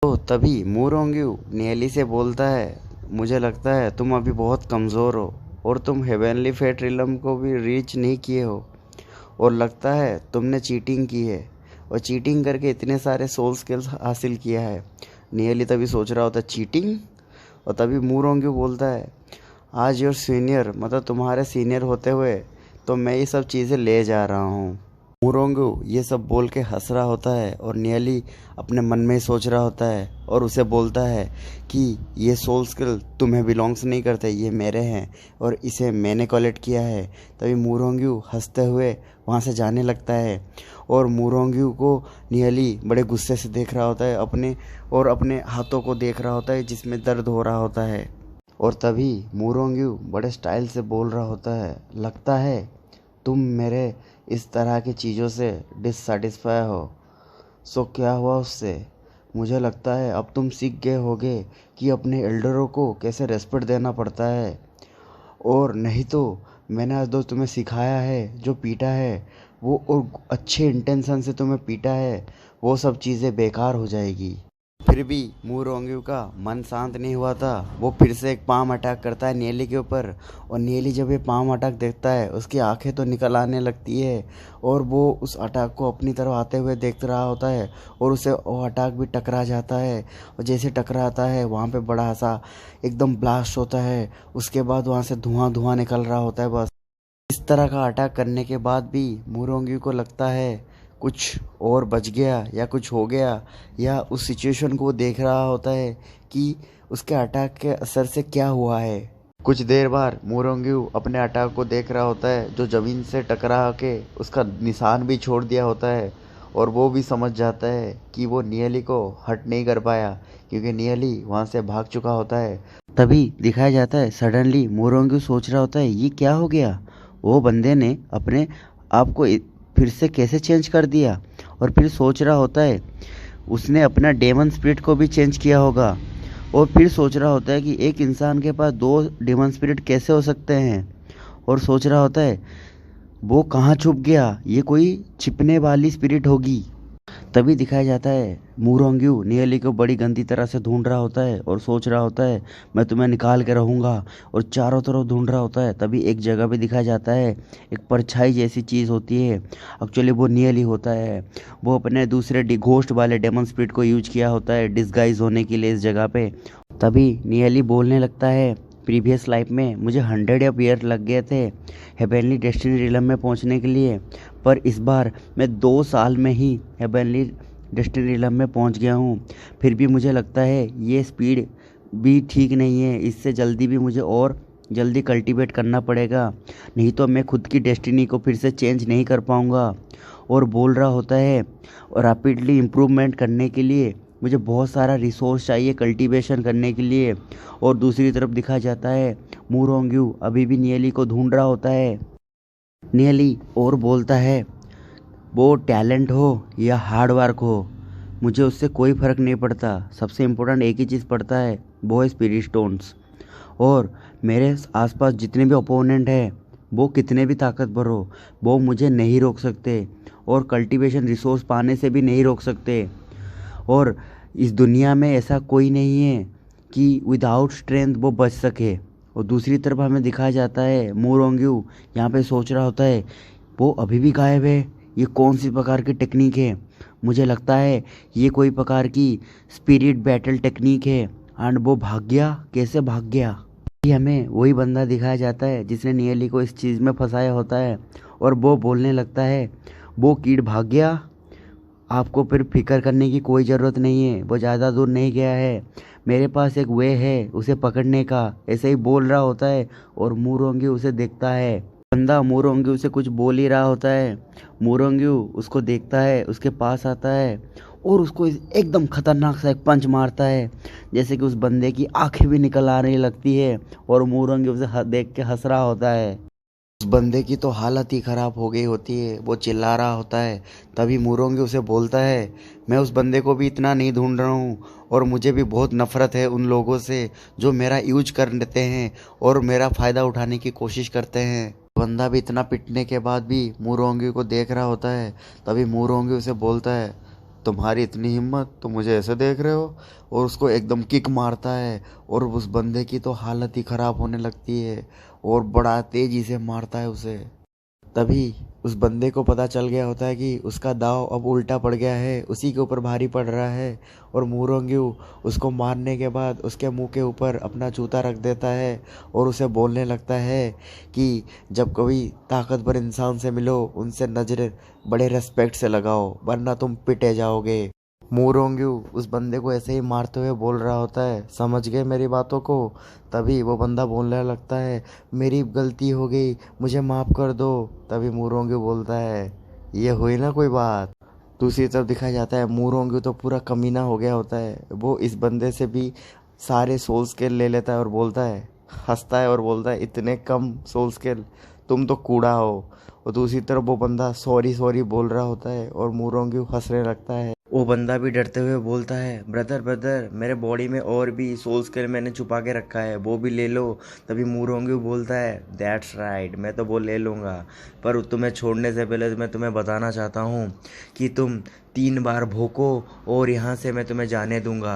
तो तभी मूरोंग्यू नियली से बोलता है, मुझे लगता है तुम अभी बहुत कमज़ोर हो और तुम हेवेनली फेट रिलम को भी रीच नहीं किए हो और लगता है तुमने चीटिंग की है और चीटिंग करके इतने सारे सोल स्किल्स हासिल किया है। नियली तभी सोच रहा होता है चीटिंग, और तभी मूरोंग्यू बोलता है, आज योर सीनियर मतलब तुम्हारे सीनियर होते हुए तो मैं ये सब चीज़ें ले जा रहा हूँ। मूरोंगू ये सब बोल के हंस रहा होता है और नियली अपने मन में ही सोच रहा होता है और उसे बोलता है कि ये सोल स्किल तुम्हें बिलोंग्स नहीं करते, ये मेरे हैं और इसे मैंने कलेक्ट किया है। तभी मूरोंगू हंसते हुए वहाँ से जाने लगता है और मूरोंगू को नियली बड़े गुस्से से देख रहा होता है, अपने हाथों को देख रहा होता है जिसमें दर्द हो रहा होता है। और तभी मूरोंगू बड़े स्टाइल से बोल रहा होता है, लगता है तुम मेरे इस तरह की चीज़ों से डिससेटिस्फाई हो। सो क्या हुआ उससे? मुझे लगता है अब तुम सीख गए होगे कि अपने एल्डरों को कैसे रेस्पेक्ट देना पड़ता है, और नहीं तो मैंने आज दोस्त तुम्हें सिखाया है, जो पीटा है वो और अच्छे इंटेंशन से तुम्हें पीटा है, वो सब चीज़ें बेकार हो जाएगी। फिर भी मूरोंग्यू का मन शांत नहीं हुआ था। वो फिर से एक पाम अटैक करता है नियली के ऊपर, और नियली जब ये पाम अटैक देखता है उसकी आंखें तो निकल आने लगती है और वो उस अटैक को अपनी तरफ आते हुए देख रहा होता है और उसे वो अटैक भी टकरा जाता है। और जैसे टकराता है वहाँ पे बड़ा सा एकदम ब्लास्ट होता है, उसके बाद वहाँ से धुआं धुआं निकल रहा होता है। बस इस तरह का अटैक करने के बाद भी मूरोंगी को लगता है कुछ और बच गया या कुछ हो गया, या उस सिचुएशन को वो देख रहा होता है कि उसके अटैक के असर से क्या हुआ है। कुछ देर बाद मूरोंगी अपने अटैक को देख रहा होता है जो ज़मीन से टकरा के उसका निशान भी छोड़ दिया होता है, और वो भी समझ जाता है कि वो नियली को हट नहीं कर पाया क्योंकि नियली वहाँ से भाग चुका होता है। तभी दिखाया जाता है सडनली मूरोंगी सोच रहा होता है ये क्या हो गया, वो बंदे ने अपने आप को फिर से कैसे चेंज कर दिया, और फिर सोच रहा होता है उसने अपना डेमन स्पिरिट को भी चेंज किया होगा, और फिर सोच रहा होता है कि एक इंसान के पास दो डेमन स्पिरिट कैसे हो सकते हैं, और सोच रहा होता है वो कहाँ छुप गया, ये कोई छिपने वाली स्पिरिट होगी। तभी दिखाया जाता है मूरोंग्यू नियली को बड़ी गंदी तरह से ढूंढ रहा होता है और सोच रहा होता है मैं तुम्हें निकाल के रहूँगा, और चारों तरफ ढूंढ रहा होता है। तभी एक जगह पे दिखाया जाता है एक परछाई जैसी चीज़ होती है, एक्चुअली वो नियली होता है। वो अपने दूसरे घोस्ट वाले डेमन स्पिरिट को यूज किया होता है डिस्गाइज होने के लिए इस जगह पे। तभी नियली बोलने लगता है प्रीवियस लाइफ में मुझे 100 ईयर लग गए थे हेवेनली डेस्टिनी रिलम में पहुंचने के लिए, पर इस बार मैं 2 साल में ही हेवेनली डेस्टिनी रिलम में पहुंच गया हूं। फिर भी मुझे लगता है ये स्पीड भी ठीक नहीं है, इससे जल्दी भी मुझे और जल्दी कल्टीवेट करना पड़ेगा, नहीं तो मैं खुद की डेस्टिनी को फिर से चेंज नहीं कर पाऊँगा। और बोल रहा होता है और रैपिडली इम्प्रूवमेंट करने के लिए मुझे बहुत सारा रिसोर्स चाहिए कल्टीवेशन करने के लिए। और दूसरी तरफ दिखा जाता है मूरोंग्यू अभी भी नियली को ढूंढ रहा होता है। नियली और बोलता है वो टैलेंट हो या हार्ड वर्क हो मुझे उससे कोई फ़र्क नहीं पड़ता, सबसे इम्पोर्टेंट एक ही चीज़ पड़ता है वो है स्पिरिट स्टोन्स। और मेरे आसपास जितने भी ओपोनेंट हैं वो कितने भी ताकतवर हो वो मुझे नहीं रोक सकते, और कल्टीवेशन रिसोर्स पाने से भी नहीं रोक सकते। और इस दुनिया में ऐसा कोई नहीं है कि विदाउट स्ट्रेंथ वो बच सके। और दूसरी तरफ हमें दिखाया जाता है मूरोंग्यू यहाँ पे सोच रहा होता है वो अभी भी गायब है, ये कौन सी प्रकार की टेक्निक है, मुझे लगता है ये कोई प्रकार की स्पिरिट बैटल टेक्निक है। एंड वो भाग गया, कैसे भाग गया? ये हमें वही बंदा दिखाया जाता है जिसने नियली को इस चीज़ में फंसाया होता है, और वो बोलने लगता है वो कीड़ भाग गया, आपको फिर फिक्र करने की कोई ज़रूरत नहीं है, वो ज़्यादा दूर नहीं गया है, मेरे पास एक वे है उसे पकड़ने का, ऐसे ही बोल रहा होता है। और मूरोंगी उसे देखता है, बंदा मूरोंगी उसे कुछ बोल ही रहा होता है। मूरोंगी उसको देखता है, उसके पास आता है और उसको एकदम खतरनाक सा एक पंच मारता है, जैसे कि उस बंदे की आंखें भी निकल आने लगती है, और मूरोंगी उसे देख के हंस रहा होता है। उस बंदे की तो हालत ही ख़राब हो गई होती है, वो चिल्ला रहा होता है। तभी मूरोंगी उसे बोलता है मैं उस बंदे को भी इतना नहीं ढूंढ रहा हूँ, और मुझे भी बहुत नफ़रत है उन लोगों से जो मेरा यूज कर लेते हैं और मेरा फ़ायदा उठाने की कोशिश करते हैं। बंदा भी इतना पिटने के बाद भी मूरोंगी को देख रहा होता है। तभी मूरोंगी उसे बोलता है तुम्हारी इतनी हिम्मत, तुम मुझे ऐसे देख रहे हो। और उसको एकदम किक मारता है और उस बंदे की तो हालत ही ख़राब होने लगती है और बड़ा तेज़ी से मारता है उसे। तभी उस बंदे को पता चल गया होता है कि उसका दाव अब उल्टा पड़ गया है, उसी के ऊपर भारी पड़ रहा है। और मुरोंग्यू उसको मारने के बाद उसके मुंह के ऊपर अपना जूता रख देता है और उसे बोलने लगता है कि जब कभी ताकतवर इंसान से मिलो उनसे नज़र बड़े रेस्पेक्ट से लगाओ, वरना तुम पिटे जाओगे। मोरोंग्यू उस बंदे को ऐसे ही मारते हुए बोल रहा होता है, समझ गए मेरी बातों को। तभी वो बंदा बोलने लगता है, मेरी गलती हो गई, मुझे माफ़ कर दो। तभी मोरोंग्यू बोलता है, ये हुई ना कोई बात। दूसरी तरफ दिखाया जाता है मोरोंग्यू तो पूरा कमीना हो गया होता है, वो इस बंदे से भी सारे सोल स्केल ले लेता है और बोलता है, हंसता है और बोलता है, इतने कम सोल स्केल, तुम तो कूड़ा हो। और दूसरी तरफ वो बंदा सॉरी सॉरी बोल रहा होता है और मोरोंग्यू हंसने लगता है। वो बंदा भी डरते हुए बोलता है, ब्रदर ब्रदर, मेरे बॉडी में और भी सोल स्केल मैंने छुपा के रखा है, वो भी ले लो। तभी मोरोंग्यू बोलता है, दैट्स राइट, मैं तो वो ले लूँगा, पर तुम्हें छोड़ने से पहले मैं तुम्हें बताना चाहता हूँ कि तुम 3 बार भोंको और यहाँ से मैं तुम्हें जाने दूंगा।